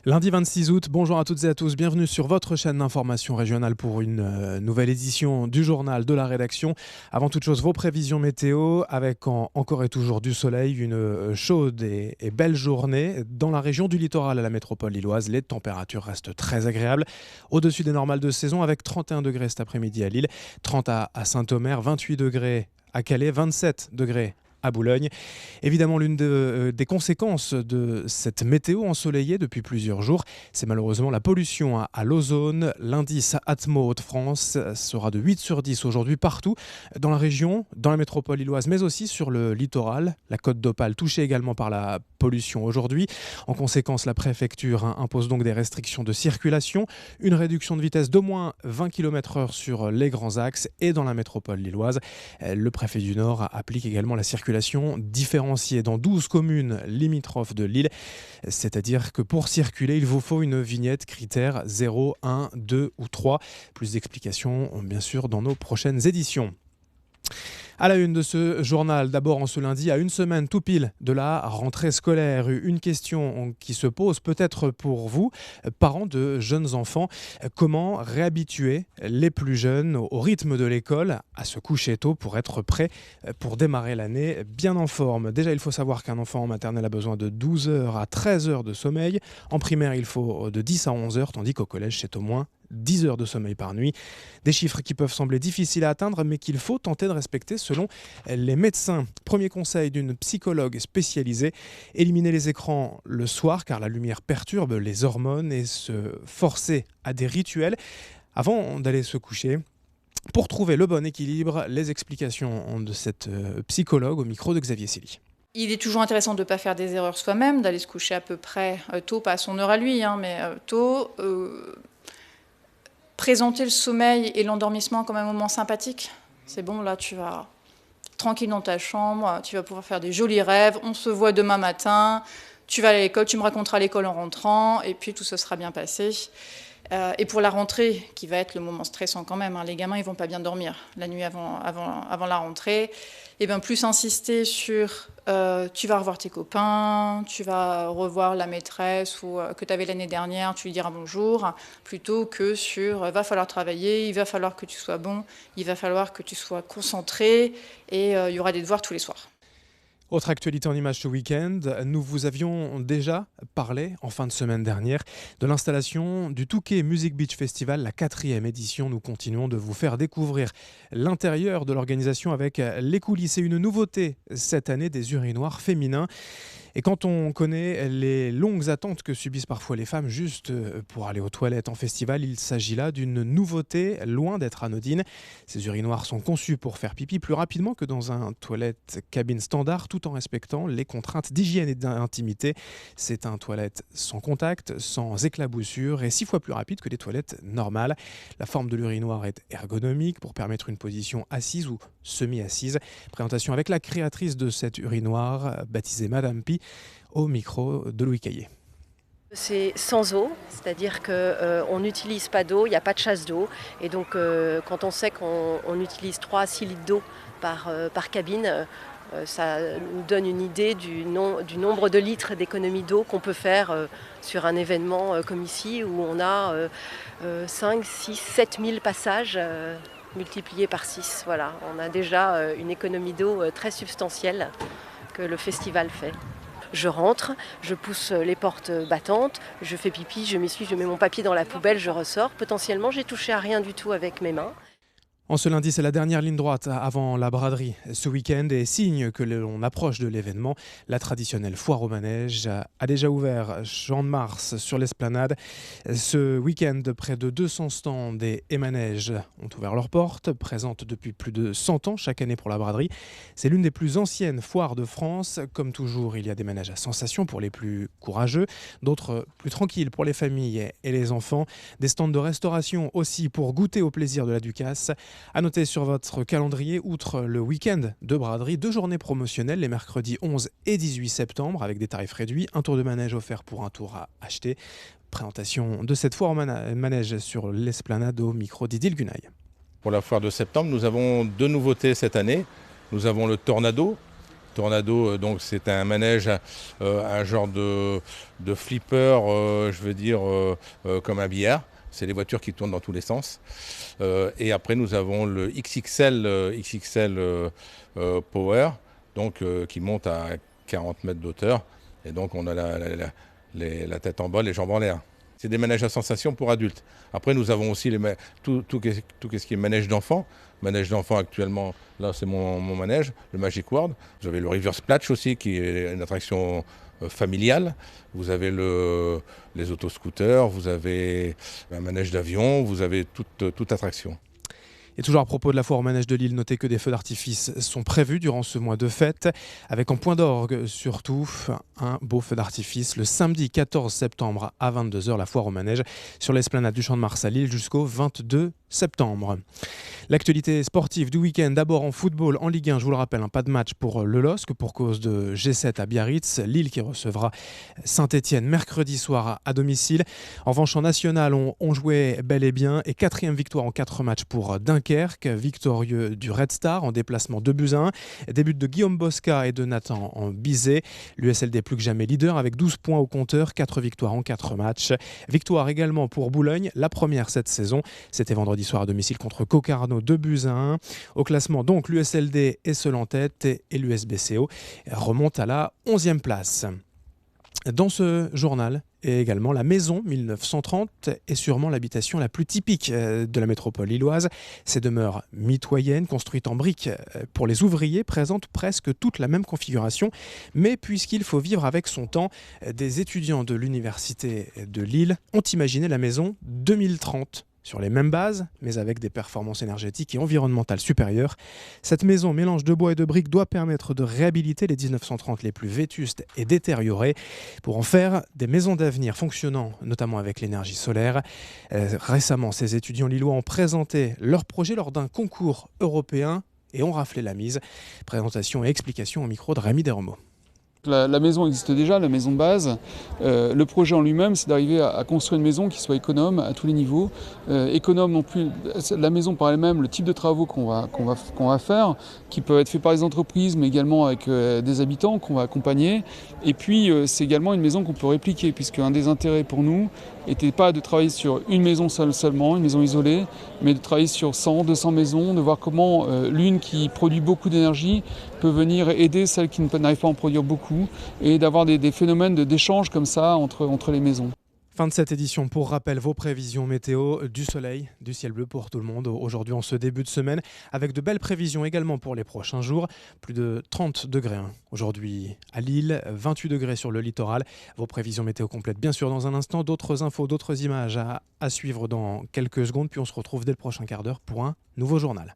Lundi 26 août, bonjour à toutes et à tous, bienvenue sur votre chaîne d'information régionale pour une nouvelle édition du journal de la rédaction. Avant toute chose, vos prévisions météo avec encore et toujours du soleil, une chaude et belle journée. Dans la région du littoral à la métropole lilloise, les températures restent très agréables, au-dessus des normales de saison avec 31 degrés cet après-midi à Lille, 30 à Saint-Omer, 28 degrés à Calais, 27 degrés à Boulogne. Évidemment, l'une des conséquences de cette météo ensoleillée depuis plusieurs jours, c'est malheureusement la pollution à l'ozone. L'indice Atmo Hauts-de-France sera de 8 sur 10 aujourd'hui partout dans la région, dans la métropole lilloise, mais aussi sur le littoral. La Côte d'Opale touchée également par la pollution aujourd'hui. En conséquence, la préfecture impose donc des restrictions de circulation, une réduction de vitesse d'au moins 20 km/h sur les grands axes et dans la métropole lilloise. Le préfet du Nord applique également la circulation différenciée dans 12 communes limitrophes de Lille. C'est-à-dire que pour circuler, il vous faut une vignette critère 0, 1, 2 ou 3. Plus d'explications, bien sûr, dans nos prochaines éditions. À la une de ce journal, d'abord en ce lundi, à une semaine tout pile de la rentrée scolaire, une question qui se pose peut-être pour vous, parents de jeunes enfants. Comment réhabituer les plus jeunes au rythme de l'école, à se coucher tôt pour être prêt pour démarrer l'année bien en forme? Déjà, il faut savoir qu'un enfant en maternelle a besoin de 12 heures à 13 heures de sommeil. En primaire, il faut de 10 à 11 heures, tandis qu'au collège, c'est au moins 10 heures de sommeil par nuit. Des chiffres qui peuvent sembler difficiles à atteindre, mais qu'il faut tenter de respecter selon les médecins. Premier conseil d'une psychologue spécialisée, éliminer les écrans le soir car la lumière perturbe les hormones et se forcer à des rituels avant d'aller se coucher. Pour trouver le bon équilibre, les explications de cette psychologue au micro de Xavier Silly. Il est toujours intéressant de ne pas faire des erreurs soi-même, d'aller se coucher à peu près tôt, pas à son heure à lui, mais tôt. Présenter le sommeil et l'endormissement comme un moment sympathique. C'est bon, là, tu vas tranquille dans ta chambre, tu vas pouvoir faire des jolis rêves, on se voit demain matin, tu vas aller à l'école, tu me raconteras l'école en rentrant, et puis tout se sera bien passé. Et pour la rentrée, qui va être le moment stressant quand même, les gamins ils vont pas bien dormir la nuit avant la rentrée, et bien plus insister sur tu vas revoir tes copains, tu vas revoir la maîtresse que tu avais l'année dernière, tu lui diras bonjour, plutôt que sur va falloir travailler, il va falloir que tu sois bon, il va falloir que tu sois concentré, et il y aura des devoirs tous les soirs. Autre actualité en images ce week-end, nous vous avions déjà parlé en fin de semaine dernière de l'installation du Touquet Music Beach Festival, la 4e édition. Nous continuons de vous faire découvrir l'intérieur de l'organisation avec les coulisses et une nouveauté cette année, des urinoirs féminins. Et quand on connaît les longues attentes que subissent parfois les femmes juste pour aller aux toilettes en festival, il s'agit là d'une nouveauté loin d'être anodine. Ces urinoirs sont conçus pour faire pipi plus rapidement que dans un toilette cabine standard, tout en respectant les contraintes d'hygiène et d'intimité. C'est un toilette sans contact, sans éclaboussure et 6 fois plus rapide que les toilettes normales. La forme de l'urinoir est ergonomique pour permettre une position assise ou semi-assise. Présentation avec la créatrice de cet urinoir, baptisée Madame Pi, au micro de Louis Caillé. C'est sans eau, c'est-à-dire qu'on n'utilise pas d'eau, il n'y a pas de chasse d'eau. Et donc quand on sait qu'on utilise 3 à 6 litres d'eau par cabine, ça nous donne une idée du nombre de litres d'économie d'eau qu'on peut faire sur un événement comme ici, où on a 5, 6, 7 000 passages multipliés par 6. Voilà, on a déjà une économie d'eau très substantielle que le festival fait. Je rentre, je pousse les portes battantes, je fais pipi, je m'essuie, je mets mon papier dans la poubelle, je ressors. Potentiellement, j'ai touché à rien du tout avec mes mains. En ce lundi, c'est la dernière ligne droite avant la braderie. Ce week-end est signe que l'on approche de l'événement. La traditionnelle foire au manège a déjà ouvert Champ de Mars sur l'esplanade. Ce week-end, près de 200 stands et manèges ont ouvert leurs portes, présentes depuis plus de 100 ans chaque année pour la braderie. C'est l'une des plus anciennes foires de France. Comme toujours, il y a des manèges à sensations pour les plus courageux, d'autres plus tranquilles pour les familles et les enfants. Des stands de restauration aussi pour goûter au plaisir de la Ducasse. À noter sur votre calendrier, outre le week-end de braderie, 2 journées promotionnelles les mercredis 11 et 18 septembre avec des tarifs réduits, un tour de manège offert pour un tour à acheter. Présentation de cette foire au manège sur l'esplanade au micro d'Idil Gunaï. Pour la foire de septembre, nous avons 2 nouveautés cette année. Nous avons le Tornado, Tornado, donc c'est un manège, un genre de flipper, je veux dire, comme un billard. C'est les voitures qui tournent dans tous les sens. Et après, nous avons le XXL Power, donc, qui monte à 40 mètres d'auteur. Et donc, on a la tête en bas, les jambes en l'air. C'est des manèges à sensation pour adultes. Après, nous avons aussi tout ce qui est manège d'enfants. Manège d'enfants actuellement, là c'est mon manège, le Magic World. Vous avez le River Splash aussi, qui est une attraction familiale. Vous avez les autoscooters, vous avez un manège d'avion, vous avez toute attraction. Et toujours à propos de la foire au manège de Lille, notez que des feux d'artifice sont prévus durant ce mois de fête, avec en point d'orgue surtout un beau feu d'artifice le samedi 14 septembre à 22h, la foire au manège sur l'esplanade du Champ de Mars à Lille jusqu'au 22 septembre. L'actualité sportive du week-end, d'abord en football, en Ligue 1, je vous le rappelle, pas de match pour le LOSC pour cause de G7 à Biarritz, Lille qui recevra Saint-Etienne mercredi soir à domicile. En revanche, en national, on jouait bel et bien et 4e victoire en 4 matchs pour Dunkerque, victorieux du Red Star en déplacement 2-1. Des buts de Guillaume Bosca et de Nathan en Bizet. L'USLD plus que jamais leader avec 12 points au compteur, 4 victoires en 4 matchs. Victoire également pour Boulogne, la première cette saison. C'était vendredi soir à domicile contre Cocarno, 2-1. Au classement, donc, l'USLD est seul en tête et l'USBCO remonte à la 11e place. Dans ce journal, et également la maison 1930 est sûrement l'habitation la plus typique de la métropole lilloise. Ces demeures mitoyennes, construites en briques pour les ouvriers, présentent presque toute la même configuration. Mais puisqu'il faut vivre avec son temps, des étudiants de l'université de Lille ont imaginé la maison 2030. Sur les mêmes bases, mais avec des performances énergétiques et environnementales supérieures. Cette maison, mélange de bois et de briques, doit permettre de réhabiliter les 1930 les plus vétustes et détériorées pour en faire des maisons d'avenir fonctionnant notamment avec l'énergie solaire. Récemment, ces étudiants lillois ont présenté leur projet lors d'un concours européen et ont raflé la mise. Présentation et explication au micro de Rémi Desremeaux. La maison existe déjà, la maison de base. Le projet en lui-même, c'est d'arriver à construire une maison qui soit économe à tous les niveaux. Économe non plus, la maison par elle-même, le type de travaux qu'on va faire, qui peuvent être faits par les entreprises, mais également avec des habitants qu'on va accompagner. Et puis, c'est également une maison qu'on peut répliquer, puisque un des intérêts pour nous n'était pas de travailler sur une maison seulement, une maison isolée, mais de travailler sur 100, 200 maisons, de voir comment l'une qui produit beaucoup d'énergie peut venir aider celle qui n'arrive pas à en produire beaucoup et d'avoir des phénomènes d'échange comme ça entre les maisons. Fin de cette édition. Pour rappel, vos prévisions météo, du soleil, du ciel bleu pour tout le monde aujourd'hui en ce début de semaine, avec de belles prévisions également pour les prochains jours. Plus de 30 degrés aujourd'hui à Lille, 28 degrés sur le littoral. Vos prévisions météo complètes bien sûr dans un instant. D'autres infos, d'autres images à suivre dans quelques secondes. Puis on se retrouve dès le prochain quart d'heure pour un nouveau journal.